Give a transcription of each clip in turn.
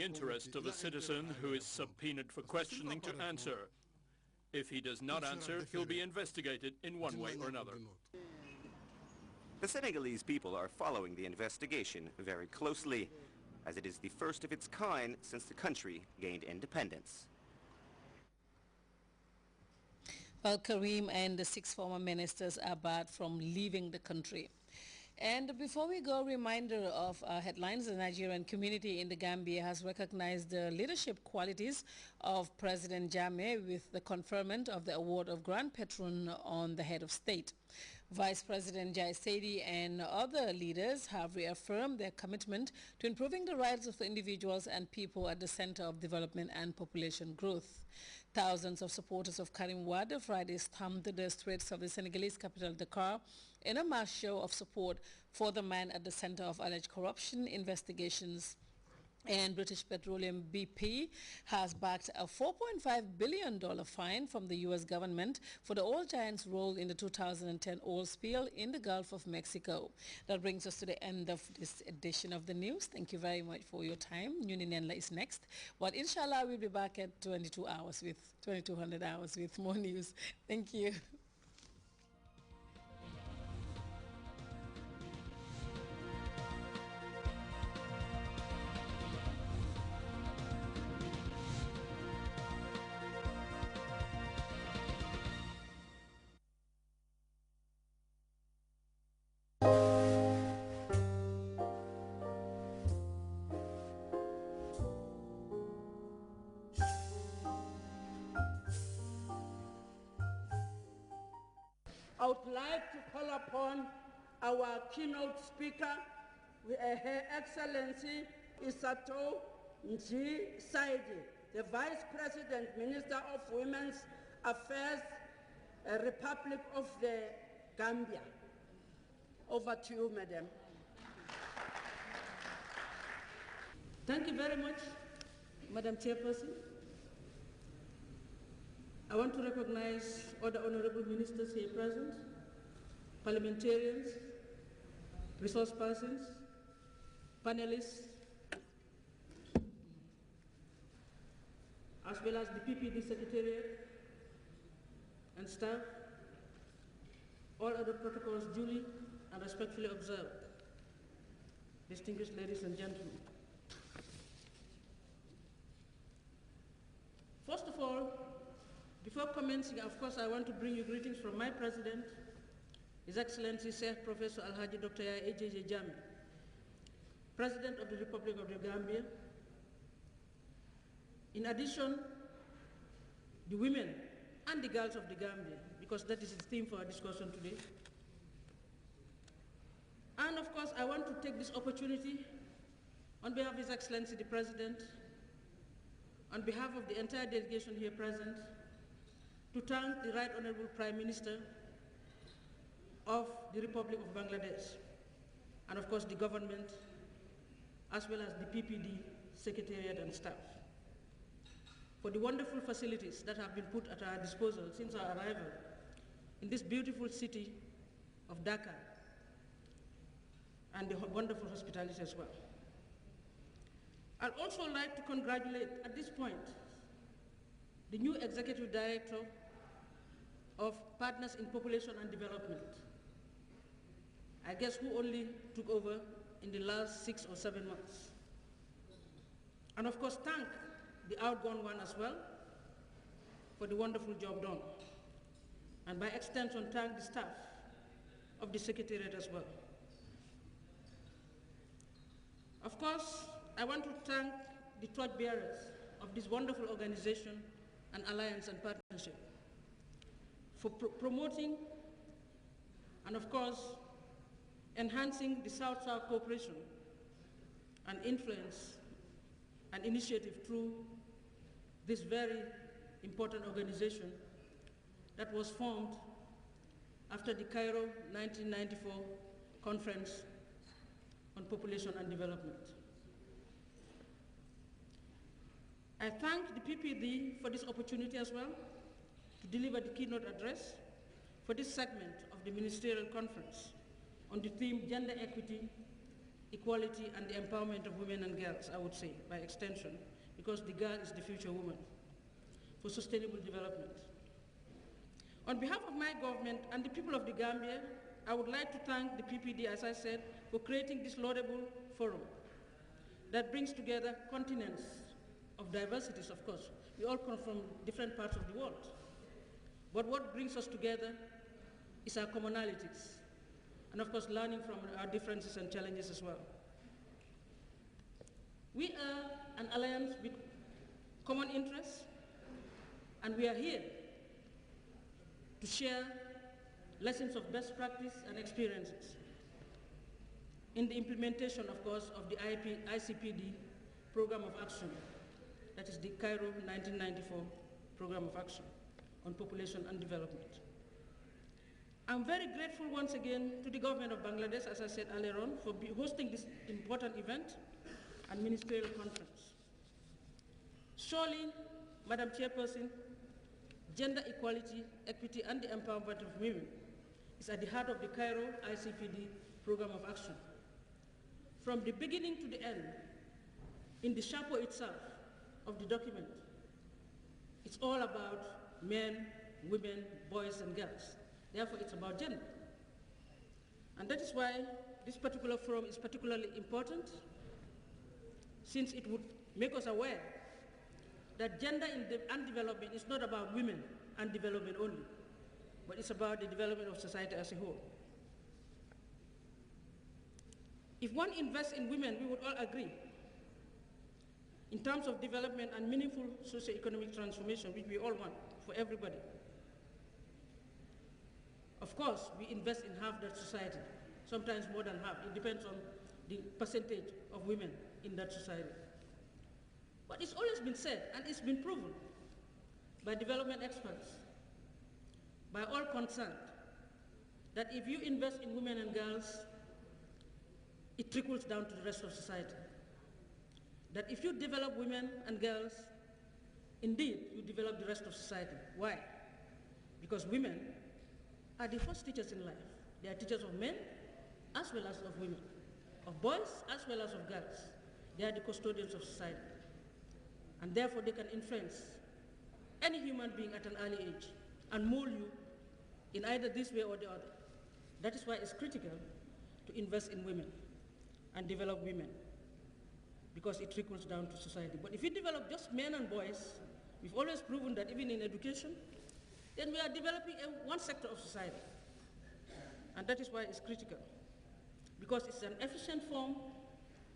the interest of a citizen who is subpoenaed for questioning to answer. If he does not answer, he'll be investigated in one way or another. The Senegalese people are following the investigation very closely, as it is the first of its kind since the country gained independence. Well, Karim and the 6 former ministers are barred from leaving the country. And before we go, a reminder of headlines. The Nigerian community in the Gambia has recognized the leadership qualities of President Jammeh with the conferment of the award of Grand Patron on the head of state. Vice President Jai Sedi and other leaders have reaffirmed their commitment to improving the rights of the individuals and people at the center of development and population growth. Thousands of supporters of Karim Wade Friday stormed the streets of the Senegalese capital Dakar in a mass show of support for the man at the center of alleged corruption investigations. And British Petroleum BP has backed a $4.5 billion fine from the U.S. government for the oil giant's role in the 2010 oil spill in the Gulf of Mexico. That brings us to the end of this edition of the news. Thank you very much for your time. Nuninenla is next. But inshallah, we'll be back at 2200 hours with more news. Thank you. I would like to call upon our keynote speaker, Her Excellency Isato Nji Saidi, the Vice President, Minister of Women's Affairs, Republic of the Gambia. Over to you, Madam. Thank you very much, Madam Chairperson. I want to recognize all the honorable ministers here present, parliamentarians, resource persons, panelists, as well as the PPD Secretariat and staff, all other protocols duly and respectfully observed. Distinguished ladies and gentlemen. First of all, before commencing, of course, I want to bring you greetings from my president, His Excellency Sheikh Professor Alhaji Dr. A.J.J. Jammeh, President of the Republic of the Gambia. In addition, the women and the girls of the Gambia, because that is the theme for our discussion today. And of course, I want to take this opportunity on behalf of His Excellency the President, on behalf of the entire delegation here present, to thank the Right Honorable Prime Minister of the Republic of Bangladesh, and of course the government, as well as the PPD Secretariat and staff, for the wonderful facilities that have been put at our disposal since our arrival in this beautiful city of Dhaka, and the wonderful hospitality as well. I'd also like to congratulate, at this point, the new Executive Director of Partners in Population and Development, I guess who only took over in the last 6 or 7 months. And of course, thank the outgone one as well for the wonderful job done. And by extension, thank the staff of the Secretariat as well. Of course, I want to thank the torchbearers of this wonderful organization and alliance and partnership for promoting and, of course, enhancing the South-South cooperation and influence and initiative through this very important organization that was formed after the Cairo 1994 Conference on Population and Development. I thank the PPD for this opportunity as well to deliver the keynote address for this segment of the Ministerial Conference on the theme Gender Equity equality, and the empowerment of women and girls, I would say, by extension, because the girl is the future woman, for sustainable development. On behalf of my government and the people of the Gambia, I would like to thank the PPD, as I said, for creating this laudable forum that brings together continents of diversities, of course. We all come from different parts of the world. But what brings us together is our commonalities, and of course, learning from our differences and challenges as well. We are an alliance with common interests, and we are here to share lessons of best practice and experiences in the implementation, of course, of the ICPD Program of Action, that is the Cairo 1994 Program of Action on Population and Development. I'm very grateful once again to the government of Bangladesh, as I said earlier on, for hosting this important event and ministerial conference. Surely, Madam Chairperson, gender equality, equity, and the empowerment of women is at the heart of the Cairo ICPD Program of Action. From the beginning to the end, in the chapeau itself of the document, it's all about men, women, boys, and girls. Therefore, it's about gender. And that is why this particular forum is particularly important, since it would make us aware that gender and development is not about women and development only, but it's about the development of society as a whole. If one invests in women, we would all agree, in terms of development and meaningful socio-economic transformation, which we all want for everybody. Of course, we invest in half that society, sometimes more than half. It depends on the percentage of women in that society. But it's always been said, and it's been proven by development experts, by all concerned, that if you invest in women and girls, it trickles down to the rest of society. That if you develop women and girls, indeed, you develop the rest of society. Why? Because women are the first teachers in life. They are teachers of men as well as of women, of boys as well as of girls. They are the custodians of society. And therefore, they can influence any human being at an early age and mold you in either this way or the other. That is why it's critical to invest in women and develop women, because it trickles down to society. But if you develop just men and boys, we've always proven that even in education, then we are developing one sector of society. And that is why it's critical, because it's an efficient form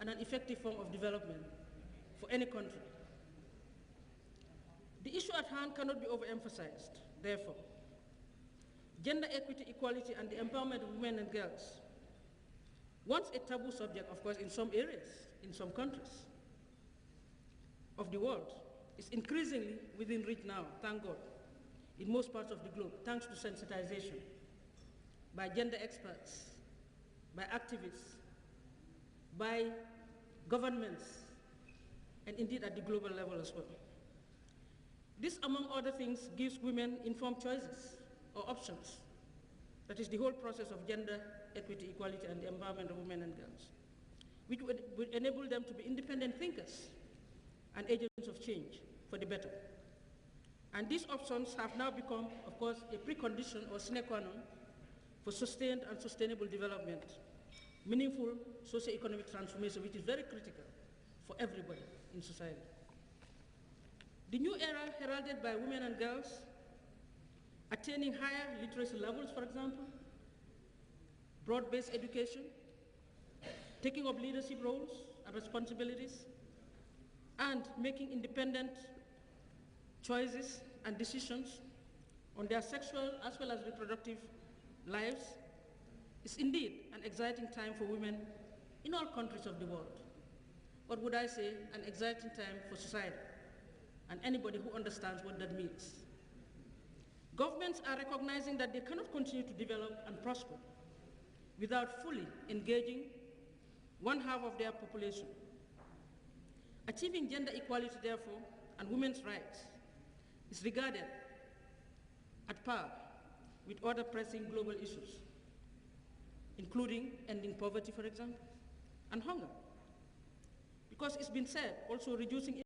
and an effective form of development for any country. The issue at hand cannot be overemphasized. Therefore, gender equity, equality, and the empowerment of women and girls, once a taboo subject, of course, in some areas, in some countries of the world, is increasingly within reach now, thank God, in most parts of the globe, thanks to sensitization by gender experts, by activists, by governments, and indeed at the global level as well. This, among other things, gives women informed choices or options. That is the whole process of gender equity, equality, and the empowerment of women and girls, which would enable them to be independent thinkers and agents of change for the better. And these options have now become, of course, a precondition or sine qua non for sustained and sustainable development, meaningful socio-economic transformation, which is very critical for everybody in society. The new era heralded by women and girls attaining higher literacy levels, for example, broad-based education, taking up leadership roles and responsibilities, and making independent choices and decisions on their sexual as well as reproductive lives is indeed an exciting time for women in all countries of the world. What would I say? An exciting time for society and anybody who understands what that means. Governments are recognizing that they cannot continue to develop and prosper without fully engaging one half of their population. Achieving gender equality, therefore, and women's rights is regarded at par with other pressing global issues, including ending poverty, for example, and hunger. Because it's been said, also reducing